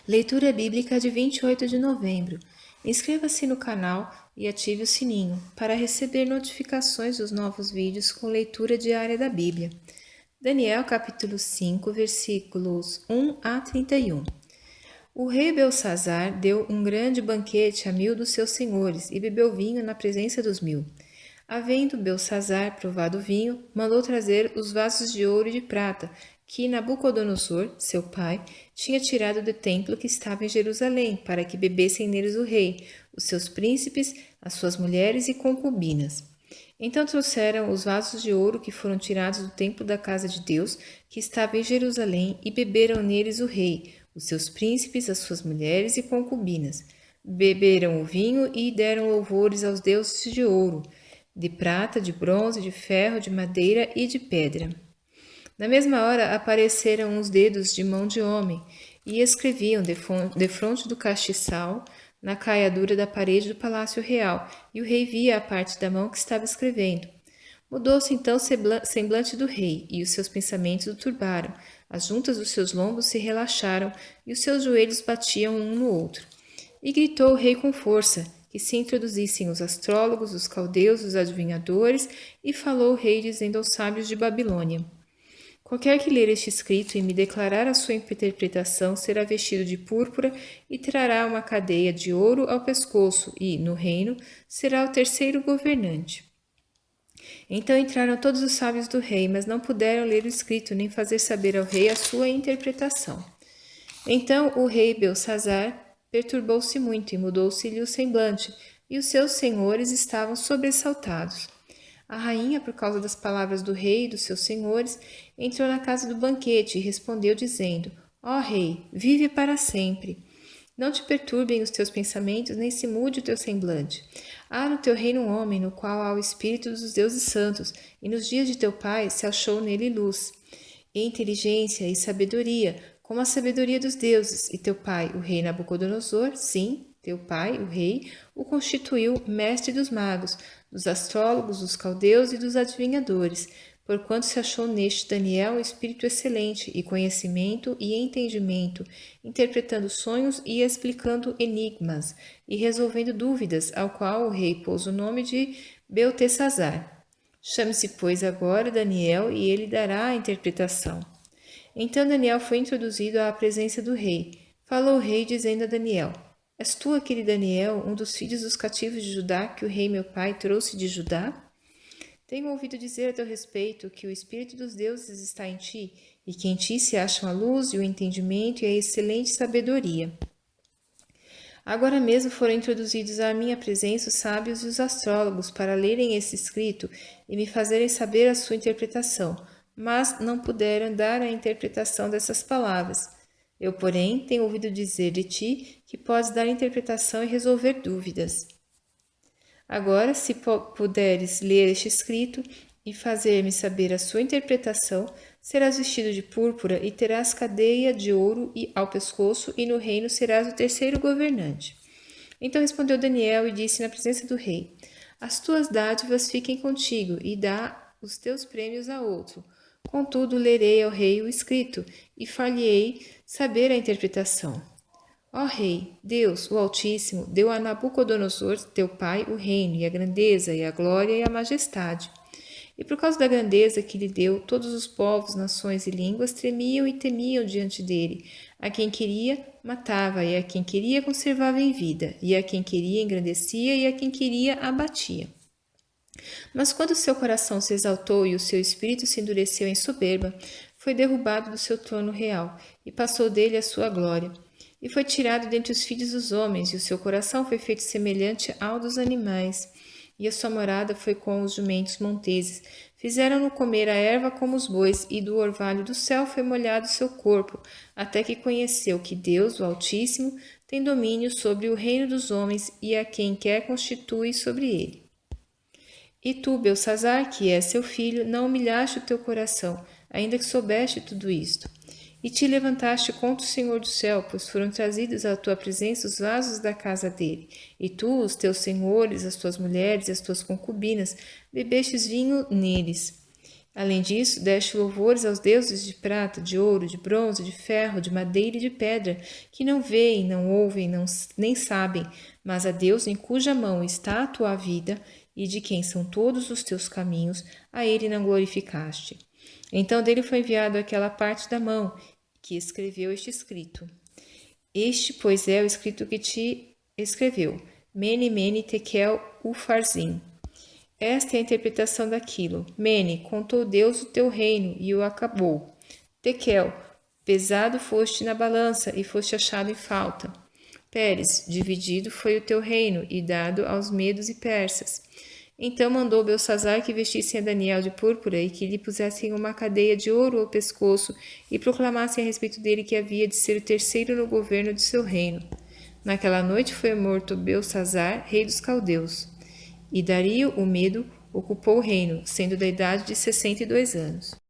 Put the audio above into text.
Leitura bíblica de 28 de novembro. Inscreva-se no canal e ative o sininho para receber notificações dos novos vídeos com leitura diária da Bíblia. Daniel capítulo 5, versículos 1 a 31. O rei Belsazar deu um grande banquete a 1000 dos seus senhores e bebeu vinho na presença dos 1000. Havendo Belsazar provado o vinho, mandou trazer os vasos de ouro e de prata que Nabucodonosor, seu pai, tinha tirado do templo que estava em Jerusalém, para que bebessem neles o rei, os seus príncipes, as suas mulheres e concubinas. Então trouxeram os vasos de ouro que foram tirados do templo da casa de Deus, que estava em Jerusalém, e beberam neles o rei, os seus príncipes, as suas mulheres e concubinas. Beberam o vinho e deram louvores aos deuses de ouro, de prata, de bronze, de ferro, de madeira e de pedra. Na mesma hora apareceram uns dedos de mão de homem e escreviam defronte do castiçal na caiadura da parede do palácio real, e o rei via a parte da mão que estava escrevendo. Mudou-se então o semblante do rei, e os seus pensamentos o turbaram. As juntas dos seus lombos se relaxaram, e os seus joelhos batiam um no outro. E gritou o rei com força, que se introduzissem os astrólogos, os caldeus, os adivinhadores, e falou o rei dizendo aos sábios de Babilônia: qualquer que ler este escrito e me declarar a sua interpretação será vestido de púrpura e trará uma cadeia de ouro ao pescoço e, no reino, será o terceiro governante. Então entraram todos os sábios do rei, mas não puderam ler o escrito nem fazer saber ao rei a sua interpretação. Então o rei Belsazar perturbou-se muito e mudou-se-lhe o semblante, e os seus senhores estavam sobressaltados. A rainha, por causa das palavras do rei e dos seus senhores, entrou na casa do banquete e respondeu dizendo: Ó rei, vive para sempre. Não te perturbem os teus pensamentos, nem se mude o teu semblante. Há no teu reino um homem no qual há o espírito dos deuses santos, e nos dias de teu pai se achou nele luz, e inteligência e sabedoria, como a sabedoria dos deuses, e teu pai, o rei Nabucodonosor, sim, teu pai, o rei, o constituiu mestre dos magos, dos astrólogos, dos caldeus e dos adivinhadores, porquanto se achou neste Daniel um espírito excelente, e conhecimento e entendimento, interpretando sonhos e explicando enigmas, e resolvendo dúvidas, ao qual o rei pôs o nome de Beltesazar. Chame-se, pois, agora Daniel, e ele dará a interpretação. Então Daniel foi introduzido à presença do rei. Falou o rei, dizendo a Daniel: És tu aquele Daniel, um dos filhos dos cativos de Judá, que o rei meu pai trouxe de Judá? Tenho ouvido dizer a teu respeito que o Espírito dos deuses está em ti, e que em ti se acham a luz e o entendimento e a excelente sabedoria. Agora mesmo foram introduzidos à minha presença os sábios e os astrólogos para lerem esse escrito e me fazerem saber a sua interpretação, mas não puderam dar a interpretação dessas palavras. Eu, porém, tenho ouvido dizer de ti que podes dar interpretação e resolver dúvidas. Agora, se puderes ler este escrito e fazer-me saber a sua interpretação, serás vestido de púrpura e terás cadeia de ouro ao pescoço, e no reino serás o terceiro governante. Então respondeu Daniel e disse na presença do rei: As tuas dádivas fiquem contigo, e dá os teus prêmios a outro. Contudo, lerei ao rei o escrito, e far-lhe-ei saber a interpretação. Ó Rei, Deus, o Altíssimo, deu a Nabucodonosor, teu pai, o reino, e a grandeza, e a glória, e a majestade. E por causa da grandeza que lhe deu, todos os povos, nações e línguas tremiam e temiam diante dele. A quem queria, matava, e a quem queria, conservava em vida, e a quem queria, engrandecia, e a quem queria, abatia. Mas quando seu coração se exaltou e o seu espírito se endureceu em soberba, foi derrubado do seu trono real, e passou dele a sua glória. E foi tirado dentre os filhos dos homens, e o seu coração foi feito semelhante ao dos animais. E a sua morada foi com os jumentos monteses. Fizeram-no comer a erva como os bois, e do orvalho do céu foi molhado o seu corpo, até que conheceu que Deus, o Altíssimo, tem domínio sobre o reino dos homens, e a quem quer constitui sobre ele. E tu, Belsazar, que és seu filho, não humilhaste o teu coração, ainda que soubeste tudo isto. E te levantaste contra o Senhor do céu, pois foram trazidos à tua presença os vasos da casa dele. E tu, os teus senhores, as tuas mulheres e as tuas concubinas, bebestes vinho neles. Além disso, deste louvores aos deuses de prata, de ouro, de bronze, de ferro, de madeira e de pedra, que não veem, não ouvem, nem sabem, mas a Deus em cuja mão está a tua vida e de quem são todos os teus caminhos, a ele não glorificaste. Então dele foi enviado aquela parte da mão que escreveu este escrito. Este, pois, é o escrito que te escreveu. Mene, mene, tekel, ufarzim. Esta é a interpretação daquilo. Mene, contou Deus o teu reino e o acabou. Tekel, pesado foste na balança e foste achado em falta. Pérez, dividido foi o teu reino e dado aos medos e persas. Então mandou Belsazar que vestissem a Daniel de púrpura e que lhe pusessem uma cadeia de ouro ao pescoço e proclamassem a respeito dele que havia de ser o terceiro no governo de seu reino. Naquela noite foi morto Belsazar, rei dos caldeus. E Dario, o Medo, ocupou o reino, sendo da idade de 62 anos.